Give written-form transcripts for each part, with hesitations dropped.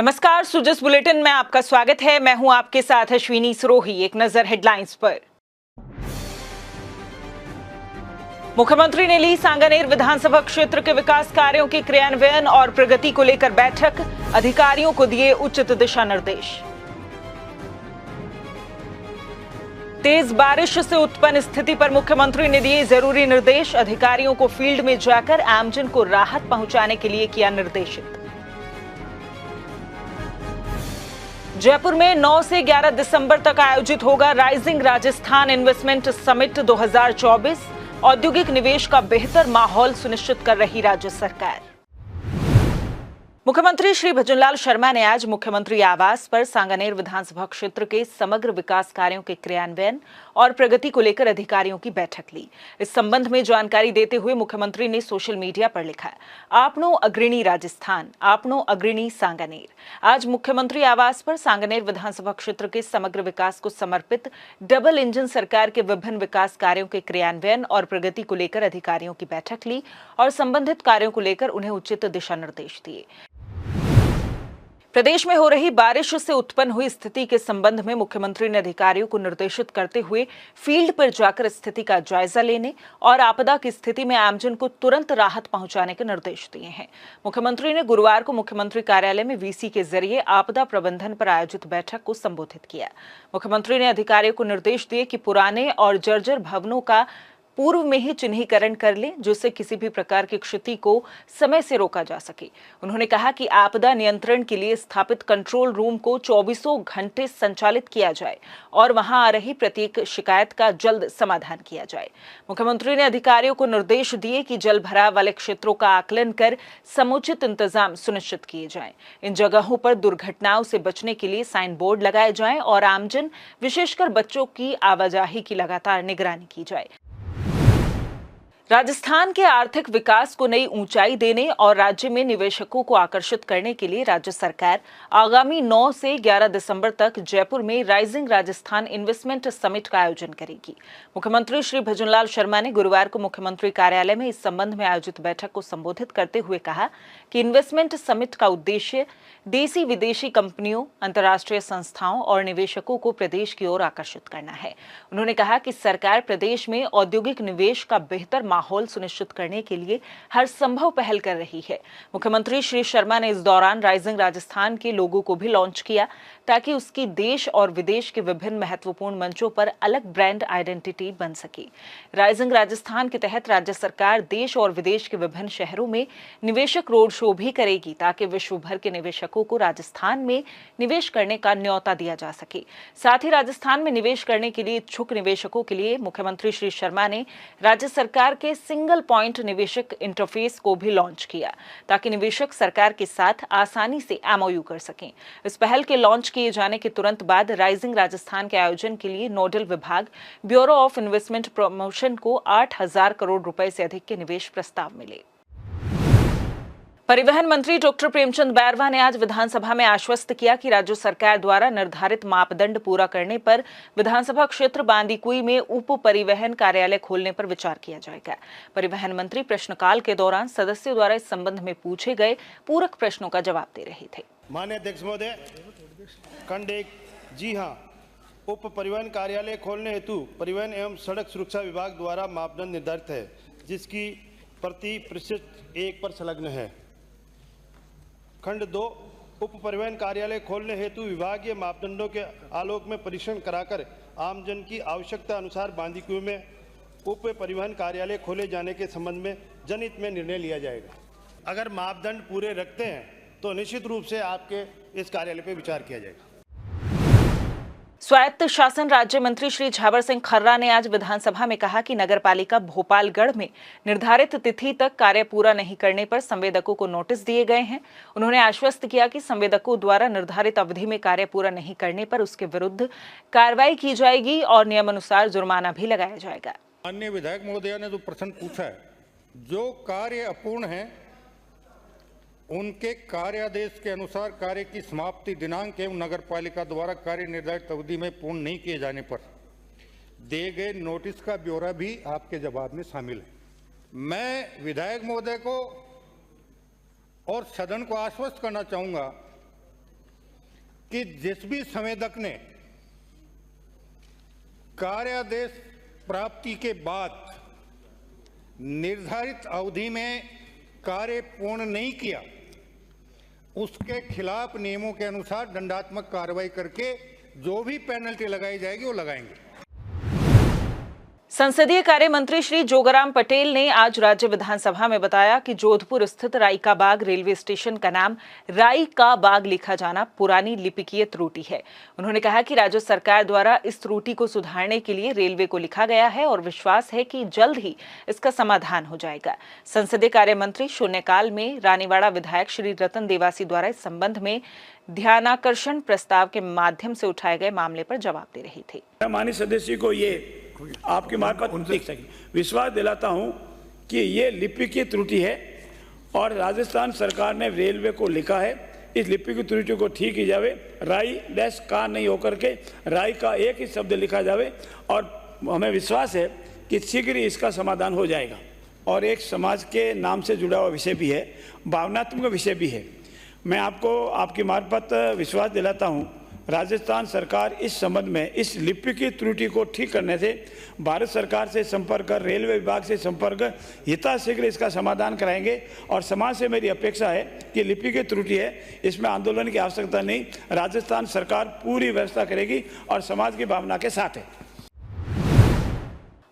नमस्कार, सुजस बुलेटिन में आपका स्वागत है। मैं हूं आपके साथ अश्विनी सरोही। एक नजर हेडलाइंस पर। मुख्यमंत्री ने ली सांगानेर विधानसभा क्षेत्र के विकास कार्यों के क्रियान्वयन और प्रगति को लेकर बैठक, अधिकारियों को दिए उचित दिशा निर्देश। तेज बारिश से उत्पन्न स्थिति पर मुख्यमंत्री ने दिए जरूरी निर्देश, अधिकारियों को फील्ड में जाकर आमजन को राहत पहुंचाने के लिए किया निर्देशित। जयपुर में 9 से 11 दिसंबर तक आयोजित होगा राइजिंग राजस्थान इन्वेस्टमेंट समिट 2024। औद्योगिक निवेश का बेहतर माहौल सुनिश्चित कर रही राज्य सरकार। मुख्यमंत्री श्री भजनलाल शर्मा ने आज मुख्यमंत्री आवास पर सांगानेर विधानसभा क्षेत्र के समग्र विकास कार्यों के क्रियान्वयन और प्रगति को लेकर अधिकारियों की बैठक ली। इस संबंध में जानकारी देते हुए मुख्यमंत्री ने सोशल मीडिया पर लिखा, आपनो अग्रणी राजस्थान, आपनो अग्रणी सांगानेर। आज मुख्यमंत्री आवास पर सांगानेर विधानसभा क्षेत्र के समग्र विकास को समर्पित डबल इंजन सरकार के विभिन्न विकास कार्यों के क्रियान्वयन और प्रगति को लेकर अधिकारियों की बैठक ली और संबंधित कार्यों को लेकर उन्हें उचित दिशा निर्देश दिए। प्रदेश में हो रही बारिश से उत्पन्न हुई स्थिति के संबंध में मुख्यमंत्री ने अधिकारियों को निर्देशित करते हुए फील्ड पर जाकर स्थिति का जायजा लेने और आपदा की स्थिति में आमजन को तुरंत राहत पहुंचाने के निर्देश दिए हैं। मुख्यमंत्री ने गुरुवार को मुख्यमंत्री कार्यालय में वीसी के जरिए आपदा प्रबंधन पर आयोजित बैठक को संबोधित किया। मुख्यमंत्री ने अधिकारियों को निर्देश दिए कि पुराने और जर्जर भवनों का पूर्व में ही चिन्हीकरण कर लें, जिससे किसी भी प्रकार की क्षति को समय से रोका जा सके। उन्होंने कहा कि आपदा नियंत्रण के लिए स्थापित कंट्रोल रूम को 24 घंटे संचालित किया जाए और वहां आ रही प्रत्येक शिकायत का जल्द समाधान किया जाए। मुख्यमंत्री ने अधिकारियों को निर्देश दिए कि जल भराव वाले क्षेत्रों का आकलन कर समुचित इंतजाम सुनिश्चित किए जाएं। इन जगहों पर दुर्घटनाओं से बचने के लिए साइन बोर्ड लगाए जाएं और आमजन, विशेषकर बच्चों की आवाजाही की लगातार निगरानी की जाए। राजस्थान के आर्थिक विकास को नई ऊंचाई देने और राज्य में निवेशकों को आकर्षित करने के लिए राज्य सरकार आगामी 9 से 11 दिसंबर तक जयपुर में राइजिंग राजस्थान इन्वेस्टमेंट समिट का आयोजन करेगी। मुख्यमंत्री श्री भजनलाल शर्मा ने गुरुवार को मुख्यमंत्री कार्यालय में इस संबंध में आयोजित बैठक को संबोधित करते हुए कहा कि इन्वेस्टमेंट समिट का उद्देश्य देसी विदेशी कंपनियों, अंतर्राष्ट्रीय संस्थाओं और निवेशकों को प्रदेश की ओर आकर्षित करना है। उन्होंने कहा कि सरकार प्रदेश में औद्योगिक निवेश का बेहतर माहौल सुनिश्चित करने के लिए हर संभव पहल कर रही है। मुख्यमंत्री श्री शर्मा ने इस दौरान राइजिंग राजस्थान के लोगो को भी लॉन्च किया ताकि उसकी देश और विदेश के विभिन्न महत्वपूर्ण मंचों पर अलग ब्रांड आइडेंटिटी बन सके। राइजिंग राजस्थान के तहत राज्य सरकार देश और विदेश के विभिन्न शहरों में निवेशक रोड शो भी करेगी ताकि विश्व भर के निवेशकों को राजस्थान में निवेश करने का न्योता दिया जा सके। साथ ही राजस्थान में निवेश करने के लिए इच्छुक निवेशकों के लिए मुख्यमंत्री श्री शर्मा ने राज्य सरकार के सिंगल पॉइंट निवेशक इंटरफेस को भी लॉन्च किया ताकि निवेशक सरकार के साथ आसानी से एमओयू कर सकें। इस पहल के लॉन्च किए जाने के तुरंत बाद राइजिंग राजस्थान के आयोजन के लिए नोडल विभाग ब्यूरो ऑफ इन्वेस्टमेंट प्रमोशन को 8,000 करोड़ रुपए से अधिक के निवेश प्रस्ताव मिले। परिवहन मंत्री डॉक्टर प्रेमचंद बैरवा ने आज विधानसभा में आश्वस्त किया कि राज्य सरकार द्वारा निर्धारित मापदंड पूरा करने पर विधानसभा क्षेत्र बांदीकुई में उप परिवहन कार्यालय खोलने पर विचार किया जाएगा। परिवहन मंत्री प्रश्नकाल के दौरान सदस्यों द्वारा इस संबंध में पूछे गए पूरक प्रश्नों का जवाब दे रहे थे। माननीय अध्यक्ष महोदय, खंड 1, जी हाँ, उप परिवहन कार्यालय खोलने हेतु परिवहन एवं सड़क सुरक्षा विभाग द्वारा मापदंड निर्धारित है, जिसकी प्रति प्रतिशत 1 पर संलग्न है। खंड 2, उप परिवहन कार्यालय खोलने हेतु विभागीय मापदंडों के आलोक में परीक्षण कराकर आमजन की आवश्यकता अनुसार बांदीकुई में उप परिवहन कार्यालय खोले जाने के संबंध में जनहित में निर्णय लिया जाएगा। अगर मापदंड पूरे रखते हैं तो निश्चित रूप से आपके इस कार्यालय पर विचार किया जाएगा। स्वायत्त शासन राज्य मंत्री श्री झावर सिंह खर्रा ने आज विधानसभा में कहा कि नगरपालिका भोपालगढ़ में निर्धारित तिथि तक कार्य पूरा नहीं करने पर संवेदकों को नोटिस दिए गए हैं। उन्होंने आश्वस्त किया कि संवेदकों द्वारा निर्धारित अवधि में कार्य पूरा नहीं करने पर उसके विरुद्ध कार्रवाई की जाएगी और नियमानुसार जुर्माना भी लगाया जाएगा। माननीय विधायक महोदय ने जो प्रश्न पूछा है, जो कार्य अपूर्ण है उनके कार्यादेश के अनुसार कार्य की समाप्ति दिनांक एवं नगरपालिका द्वारा कार्य निर्धारित अवधि में पूर्ण नहीं किए जाने पर दिए गए नोटिस का ब्यौरा भी आपके जवाब में शामिल है। मैं विधायक महोदय को और सदन को आश्वस्त करना चाहूंगा कि जिस भी संवेदक ने कार्यादेश प्राप्ति के बाद निर्धारित अवधि में कार्य पूर्ण नहीं किया, उसके खिलाफ नियमों के अनुसार दंडात्मक कार्रवाई करके जो भी पेनल्टी लगाई जाएगी वो लगाएंगे। संसदीय कार्य मंत्री श्री जोगाराम पटेल ने आज राज्य विधानसभा में बताया कि जोधपुर स्थित राई का बाग रेलवे स्टेशन का नाम राई का बाग लिखा जाना पुरानी लिपिकीय त्रुटि है। उन्होंने कहा कि राज्य सरकार द्वारा इस त्रुटि को सुधारने के लिए रेलवे को लिखा गया है और विश्वास है कि जल्द ही इसका समाधान हो जाएगा। संसदीय कार्य मंत्री शून्यकाल में रानीवाड़ा विधायक श्री रतन देवासी द्वारा इस संबंध में ध्यानाकर्षण प्रस्ताव के माध्यम से उठाए गए मामले पर जवाब दे रहे थे। माननीय सदस्य को ये आपके मार्फत विश्वास दिलाता हूं कि ये लिपि की त्रुटि है और राजस्थान सरकार ने रेलवे को लिखा है इस लिपि की त्रुटि को ठीक की जावे, राई डैश का नहीं होकर के राई का एक ही शब्द लिखा जावे और हमें विश्वास है कि शीघ्र ही इसका समाधान हो जाएगा। और एक समाज के नाम से जुड़ा हुआ विषय भी है, भावनात्मक विषय भी है। मैं आपको आपकी मार्फत विश्वास दिलाता हूं राजस्थान सरकार इस संबंध में इस लिपि की त्रुटि को ठीक करने से भारत सरकार से संपर्क कर रेलवे विभाग से संपर्क यथाशीघ्र इसका समाधान कराएंगे। और समाज से मेरी अपेक्षा है कि लिपि की त्रुटि है, इसमें आंदोलन की आवश्यकता नहीं, राजस्थान सरकार पूरी व्यवस्था करेगी और समाज की भावना के साथ है।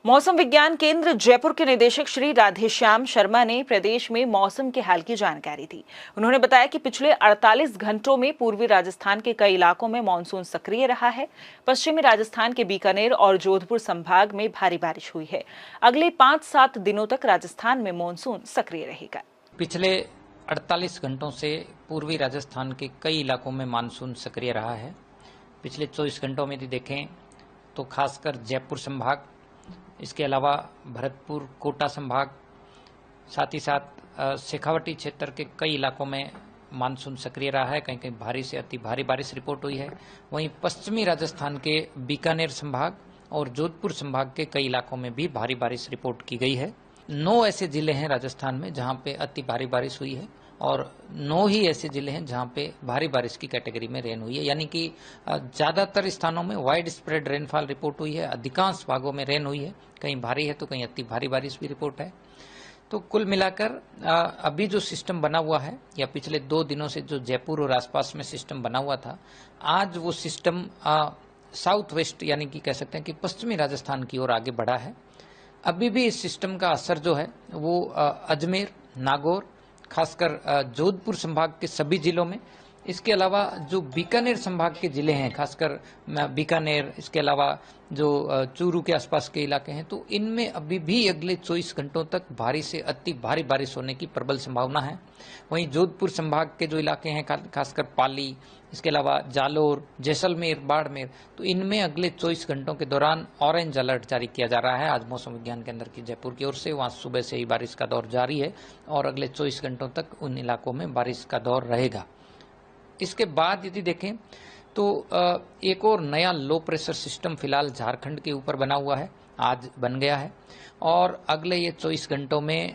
मौसम विज्ञान केंद्र जयपुर के निदेशक श्री राधेश्याम शर्मा ने प्रदेश में मौसम के हाल की जानकारी दी। उन्होंने बताया कि पिछले 48 घंटों में पूर्वी राजस्थान के कई इलाकों में मानसून सक्रिय रहा है। पश्चिमी राजस्थान के बीकानेर और जोधपुर संभाग में भारी बारिश हुई है। अगले 5-7 दिनों तक राजस्थान में मानसून सक्रिय रहेगा। पिछले 48 घंटों से पूर्वी राजस्थान के कई इलाकों में मानसून सक्रिय रहा है। पिछले 24 घंटों में यदि देखें तो खासकर जयपुर संभाग, इसके अलावा भरतपुर, कोटा संभाग, साथ ही साथ शेखावटी क्षेत्र के कई इलाकों में मानसून सक्रिय रहा है। कहीं कहीं भारी से अति भारी बारिश रिपोर्ट हुई है। वहीं पश्चिमी राजस्थान के बीकानेर संभाग और जोधपुर संभाग के कई इलाकों में भी भारी बारिश रिपोर्ट की गई है। 9 ऐसे जिले हैं राजस्थान में जहां पे अति भारी बारिश हुई है और 9 ही ऐसे जिले हैं जहां पे भारी बारिश की कैटेगरी में रेन हुई है, यानी कि ज्यादातर स्थानों में वाइड स्प्रेड रेनफॉल रिपोर्ट हुई है। अधिकांश भागों में रेन हुई है, कहीं भारी है तो कहीं अति भारी बारिश भी रिपोर्ट है। तो कुल मिलाकर अभी जो सिस्टम बना हुआ है या पिछले 2 दिनों से जो जयपुर और आसपास में सिस्टम बना हुआ था, आज वो सिस्टम साउथ वेस्ट यानी कि कह सकते हैं कि पश्चिमी राजस्थान की ओर आगे बढ़ा है। अभी भी इस सिस्टम का असर जो है वो अजमेर, नागौर, खासकर जोधपुर संभाग के सभी जिलों में, इसके अलावा जो बीकानेर संभाग के जिले हैं, खासकर बीकानेर, इसके अलावा जो चूरू के आसपास के इलाके हैं, तो इनमें अभी भी अगले 24 घंटों तक भारी से अति भारी बारिश होने की प्रबल संभावना है। वहीं जोधपुर संभाग के जो इलाके हैं, खासकर पाली, इसके अलावा जालोर, जैसलमेर, बाड़मेर, तो इनमें अगले 24 घंटों के दौरान ऑरेंज अलर्ट जारी किया जा रहा है। आज मौसम विज्ञान केंद्र की जयपुर की ओर से वहां सुबह से ही बारिश का दौर जारी है और अगले 24 घंटों तक उन इलाकों में बारिश का दौर रहेगा। इसके बाद यदि देखें तो एक और नया लो प्रेशर सिस्टम फिलहाल झारखंड के ऊपर बना हुआ है, आज बन गया है और अगले ये 24 घंटों में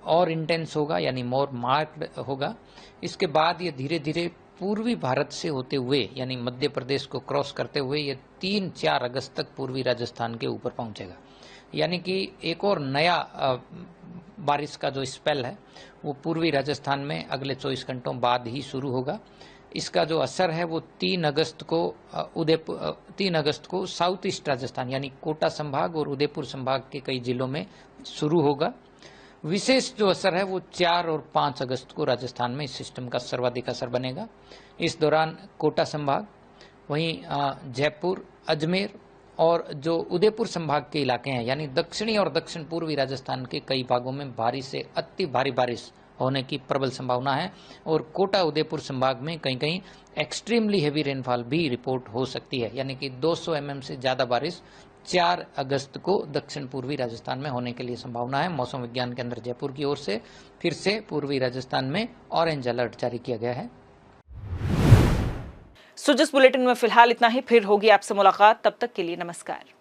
और इंटेंस होगा, यानी मोर मार्क्ड होगा। इसके बाद ये धीरे धीरे पूर्वी भारत से होते हुए यानी मध्य प्रदेश को क्रॉस करते हुए ये 3-4 अगस्त तक पूर्वी राजस्थान के ऊपर पहुंचेगा, यानी कि एक और नया बारिश का जो स्पेल है वो पूर्वी राजस्थान में अगले 24 घंटों बाद ही शुरू होगा। इसका जो असर है वो 3 अगस्त को साउथ ईस्ट राजस्थान यानी कोटा संभाग और उदयपुर संभाग के कई जिलों में शुरू होगा। विशेष जो असर है वो 4 और 5 अगस्त को राजस्थान में इस सिस्टम का सर्वाधिक असर बनेगा। इस दौरान कोटा संभाग, वहीं जयपुर, अजमेर और जो उदयपुर संभाग के इलाके हैं यानी दक्षिणी और दक्षिण पूर्वी राजस्थान के कई भागों में भारी से अति भारी बारिश होने की प्रबल संभावना है और कोटा उदयपुर संभाग में कहीं कहीं एक्सट्रीमली हेवी रेनफॉल भी रिपोर्ट हो सकती है, यानी कि 200 mm से ज्यादा बारिश 4 अगस्त को दक्षिण पूर्वी राजस्थान में होने के लिए संभावना है। मौसम विज्ञान केंद्र जयपुर की ओर से फिर से पूर्वी राजस्थान में ऑरेंज अलर्ट जारी किया गया है। सो जिस बुलेटिन में फिलहाल इतना ही, फिर होगी आपसे मुलाकात, तब तक के लिए नमस्कार।